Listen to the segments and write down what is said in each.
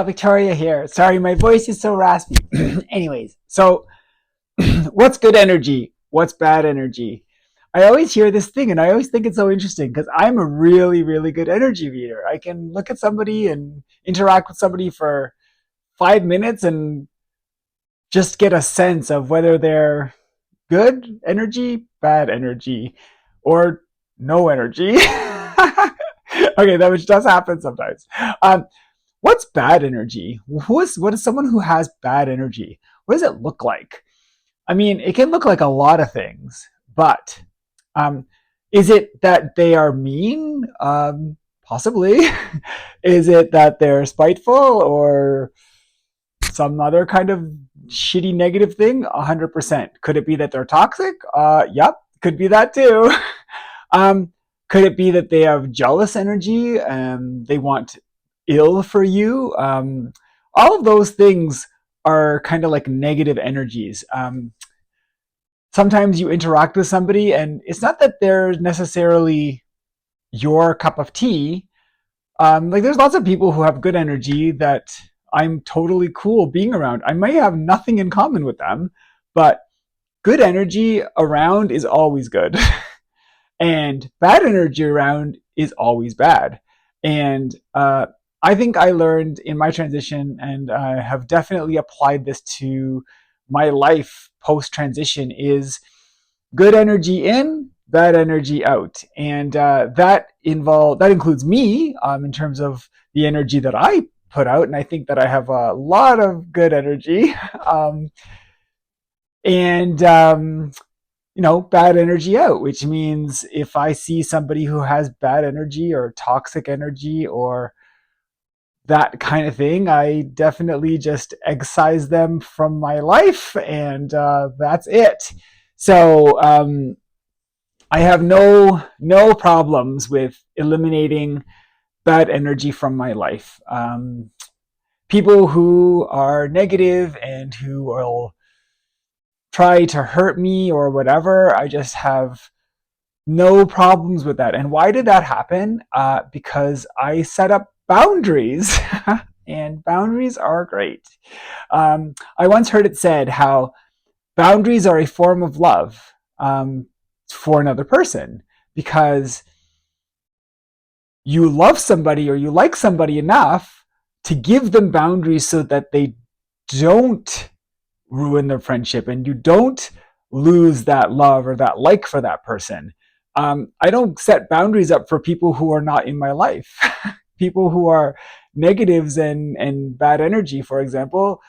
Victoria here. Sorry, my voice is so raspy. Anyways, so what's good energy? What's bad energy? I always hear this thing and I always think it's so interesting because I'm a really, really good energy reader. I can look at somebody and interact with somebody for 5 minutes and just get a sense of whether they're good energy, bad energy, or no energy. Okay, that which does happen sometimes. Um, what's bad energy? What is someone who has bad energy? What does it look like? I mean, it can look like a lot of things, but um, is it that they are mean? Possibly. Is it that they're spiteful or some other kind of shitty negative thing? 100%. Could it be that they're toxic? Yep, could be that too. um, could it be that they have jealous energy and they want ill for you? All of those things are kind of like negative energies. Sometimes you interact with somebody and it's not that they're necessarily your cup of tea. Like there's lots of people who have good energy that I'm totally cool being around. I may have nothing in common with them, but good energy around is always good. And bad energy around is always bad. And I think I learned in my transition, and I have definitely applied this to my life post transition, is good energy in, bad energy out, and that includes me in terms of the energy that I put out, and I think that I have a lot of good energy, um, and bad energy out, which means if I see somebody who has bad energy or toxic energy or that kind of thing, I definitely just excise them from my life, and that's it. So I have no problems with eliminating bad energy from my life. People who are negative and who will try to hurt me or whatever, I just have no problems with that. And why did that happen? Because I set up boundaries, and boundaries are great. I once heard it said how boundaries are a form of love for another person because you love somebody or you like somebody enough to give them boundaries so that they don't ruin their friendship and you don't lose that love or that like for that person. I don't set boundaries up for people who are not in my life. People who are negatives and bad energy, for example,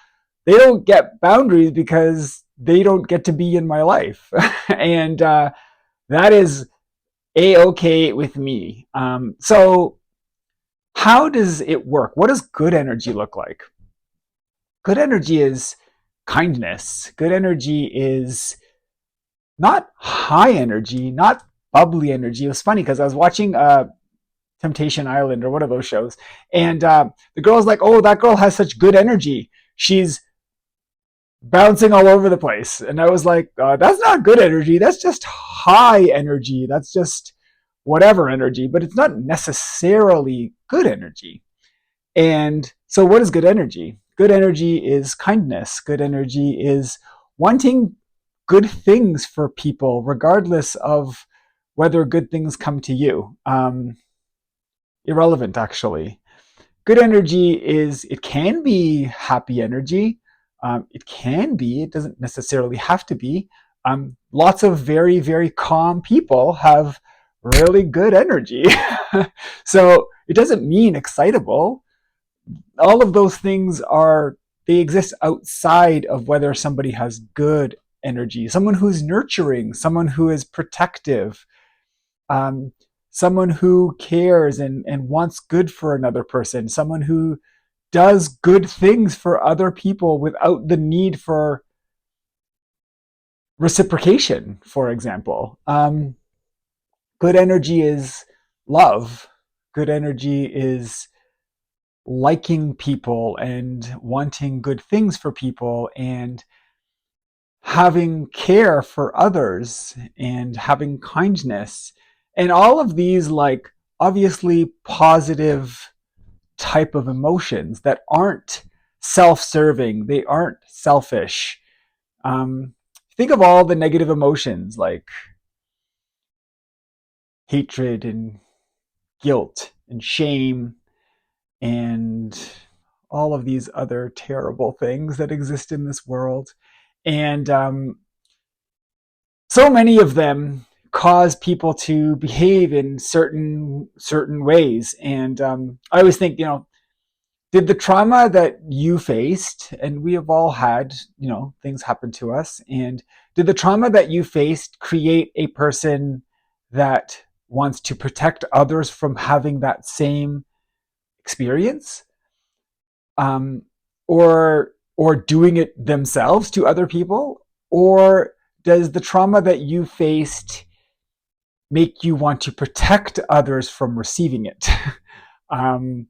they don't get boundaries because they don't get to be in my life. And that is a-okay with me. So how does it work? What does good energy look like? Good energy is kindness. Good energy is not high energy, not bubbly energy. It was funny because I was watching Temptation Island or one of those shows, and the girl's like, "Oh, that girl has such good energy. She's bouncing all over the place." And I was like, "That's not good energy. That's just high energy. That's just whatever energy, but it's not necessarily good energy." And so, what is good energy? Good energy is kindness. Good energy is wanting good things for people, regardless of whether good things come to you. Irrelevant, actually. Good energy is, it can be happy energy. It can be, it doesn't necessarily have to be. Lots of very, very calm people have really good energy. So it doesn't mean excitable. All of those things they exist outside of whether somebody has good energy. Someone who's nurturing, someone who is protective, um, someone who cares and wants good for another person, someone who does good things for other people without the need for reciprocation, for example. Good energy is love. Good energy is liking people and wanting good things for people and having care for others and having kindness and all of these, like, obviously positive type of emotions that aren't self-serving, they aren't selfish. Um, think of all the negative emotions like hatred and guilt and shame and all of these other terrible things that exist in this world. And so many of them cause people to behave in certain ways. And I always think, did the trauma that you faced, and we have all had, things happen to us, and did the trauma that you faced create a person that wants to protect others from having that same experience, um, or doing it themselves to other people, or does the trauma that you faced make you want to protect others from receiving it, um,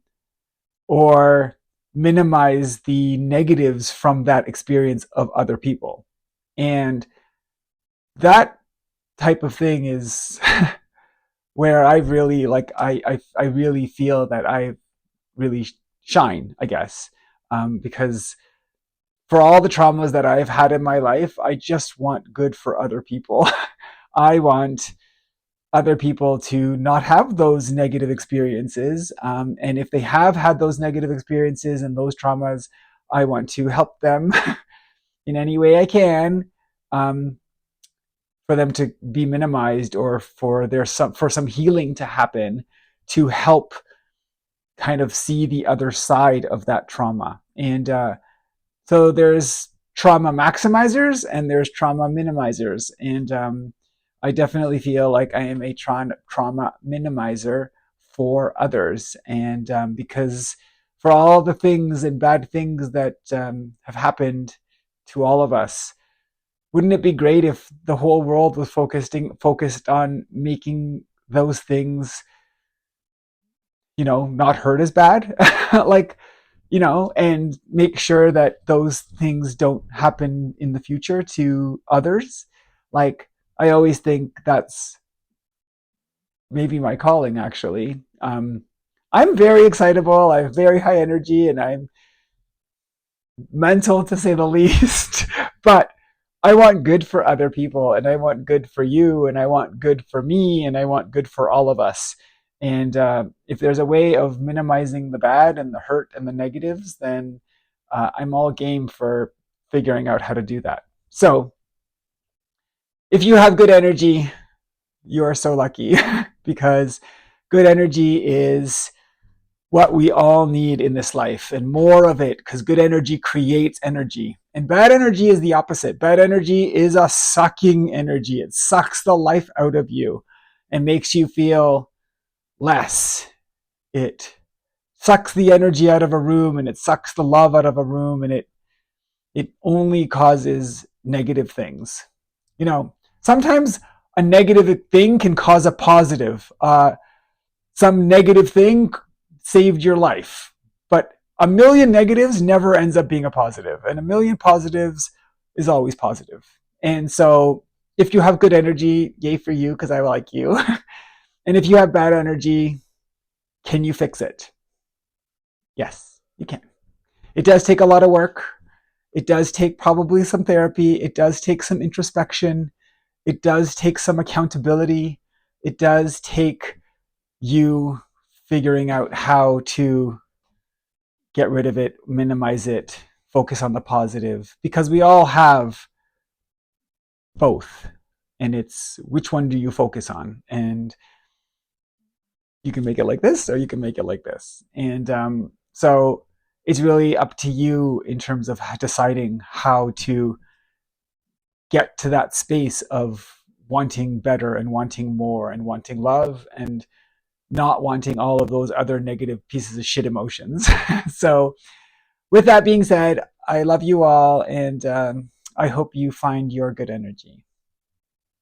or minimize the negatives from that experience of other people? And that type of thing is where I really I really feel that I really shine, I guess, because for all the traumas that I've had in my life, I just want good for other people. I want other people to not have those negative experiences. And if they have had those negative experiences and those traumas, I want to help them in any way I can, um, for them to be minimized, or for some healing to happen, to help kind of see the other side of that trauma. And so there's trauma maximizers and there's trauma minimizers. And I definitely feel like I am a trauma minimizer for others. And because for all the things and bad things that have happened to all of us, wouldn't it be great if the whole world was focused on making those things, not hurt as bad? Like, and make sure that those things don't happen in the future to others. Like, I always think that's maybe my calling, actually. I'm very excitable, I have very high energy, and I'm mental to say the least. But I want good for other people, and I want good for you, and I want good for me, and I want good for all of us. And if there's a way of minimizing the bad and the hurt and the negatives, then I'm all game for figuring out how to do that. So if you have good energy, you are so lucky because good energy is what we all need in this life, and more of it, because good energy creates energy. And bad energy is the opposite. Bad energy is a sucking energy. It sucks the life out of you and makes you feel less. It sucks the energy out of a room, and it sucks the love out of a room, and it only causes negative things. Sometimes a negative thing can cause a positive. Some negative thing saved your life, but a million negatives never ends up being a positive, and a million positives is always positive. And so if you have good energy, yay for you, because I like you. And if you have bad energy, can you fix it? Yes, you can. It does take a lot of work. It does take probably some therapy. It does take some introspection. It does take some accountability. It does take you figuring out how to get rid of it, minimize it, focus on the positive, because we all have both. And it's which one do you focus on? And you can make it like this, or you can make it like this. And so it's really up to you in terms of deciding how to get to that space of wanting better and wanting more and wanting love and not wanting all of those other negative pieces of shit emotions. So, with that being said, I love you all, and I hope you find your good energy.